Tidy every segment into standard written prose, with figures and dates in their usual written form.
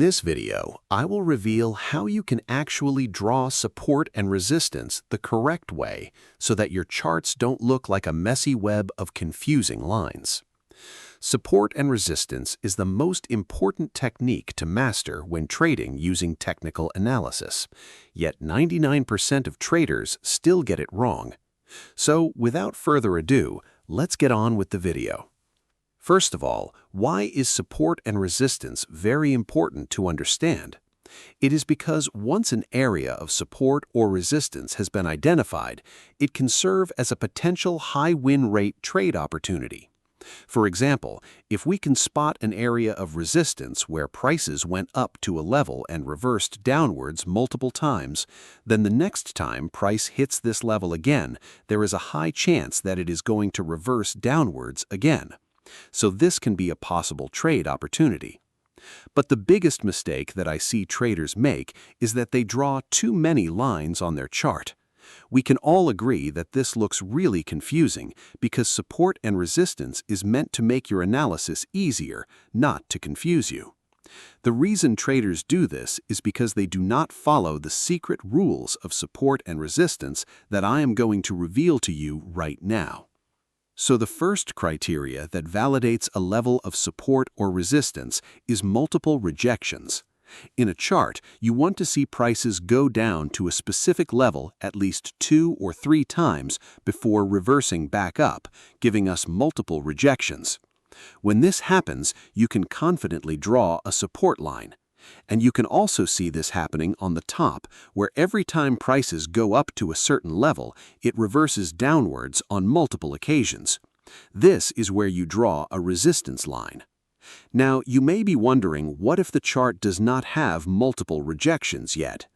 this video, I will reveal how you can actually draw support and resistance the correct way so that your charts don't look like a messy web of confusing lines. Support and resistance is the most important technique to master when trading using technical analysis, yet 99% of traders still get it wrong. So, without further ado, let's get on with the video. First of all, why is support and resistance very important to understand? It is because once an area of support or resistance has been identified, it can serve as a potential high win rate trade opportunity. For example, if we can spot an area of resistance where prices went up to a level and reversed downwards multiple times, then the next time price hits this level again, there is a high chance that it is going to reverse downwards again. So this can be a possible trade opportunity. But the biggest mistake that I see traders make is that they draw too many lines on their chart. We can all agree that this looks really confusing because support and resistance is meant to make your analysis easier, not to confuse you. The reason traders do this is because they do not follow the secret rules of support and resistance that I am going to reveal to you right now. So the first criteria that validates a level of support or resistance is multiple rejections. In a chart, you want to see prices go down to a specific level at least 2 or 3 times before reversing back up, giving us multiple rejections. When this happens, you can confidently draw a support line. And you can also see this happening on the top, where every time prices go up to a certain level, it reverses downwards on multiple occasions. This is where you draw a resistance line. Now, you may be wondering, what if the chart does not have multiple rejections yet?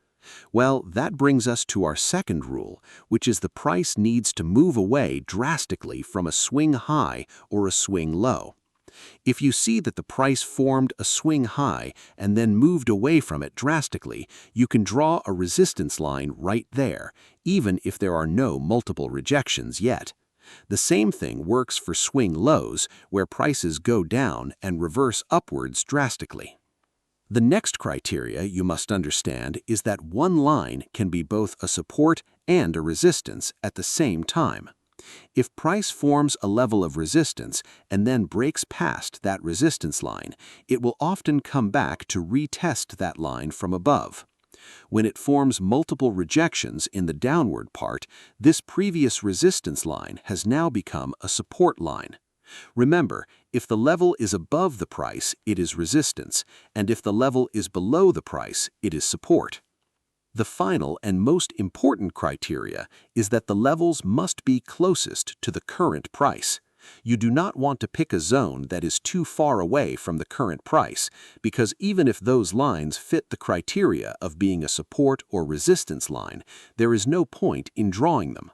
Well, that brings us to our second rule, which is the price needs to move away drastically from a swing high or a swing low. If you see that the price formed a swing high and then moved away from it drastically, you can draw a resistance line right there, even if there are no multiple rejections yet. The same thing works for swing lows, where prices go down and reverse upwards drastically. The next criteria you must understand is that one line can be both a support and a resistance at the same time. If price forms a level of resistance and then breaks past that resistance line, it will often come back to retest that line from above. When it forms multiple rejections in the downward part, this previous resistance line has now become a support line. Remember, if the level is above the price, it is resistance, and if the level is below the price, it is support. The final and most important criteria is that the levels must be closest to the current price. You do not want to pick a zone that is too far away from the current price, because even if those lines fit the criteria of being a support or resistance line, there is no point in drawing them.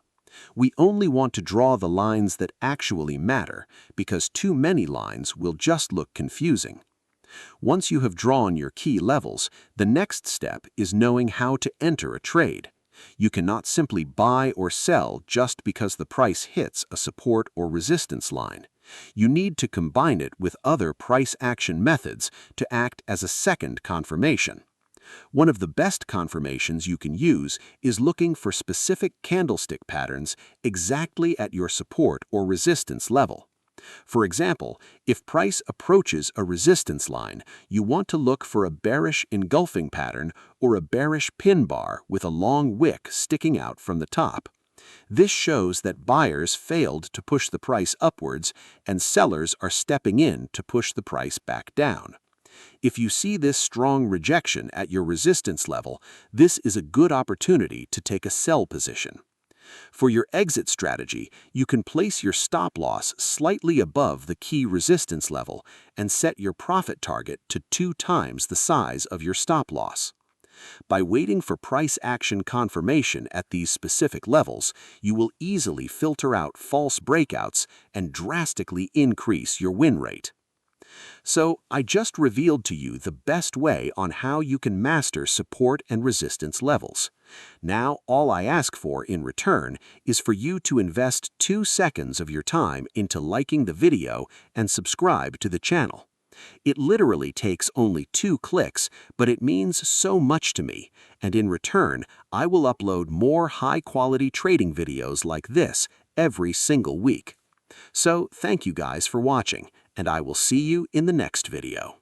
We only want to draw the lines that actually matter, because too many lines will just look confusing. Once you have drawn your key levels, the next step is knowing how to enter a trade. You cannot simply buy or sell just because the price hits a support or resistance line. You need to combine it with other price action methods to act as a second confirmation. One of the best confirmations you can use is looking for specific candlestick patterns exactly at your support or resistance level. For example, if price approaches a resistance line, you want to look for a bearish engulfing pattern or a bearish pin bar with a long wick sticking out from the top. This shows that buyers failed to push the price upwards and sellers are stepping in to push the price back down. If you see this strong rejection at your resistance level, this is a good opportunity to take a sell position. For your exit strategy, you can place your stop loss slightly above the key resistance level and set your profit target to 2 times the size of your stop loss. By waiting for price action confirmation at these specific levels, you will easily filter out false breakouts and drastically increase your win rate. So, I just revealed to you the best way on how you can master support and resistance levels. Now, all I ask for in return is for you to invest 2 seconds of your time into liking the video and subscribe to the channel. It literally takes only 2 clicks, but it means so much to me, and in return, I will upload more high-quality trading videos like this every single week. So thank you guys for watching, and I will see you in the next video.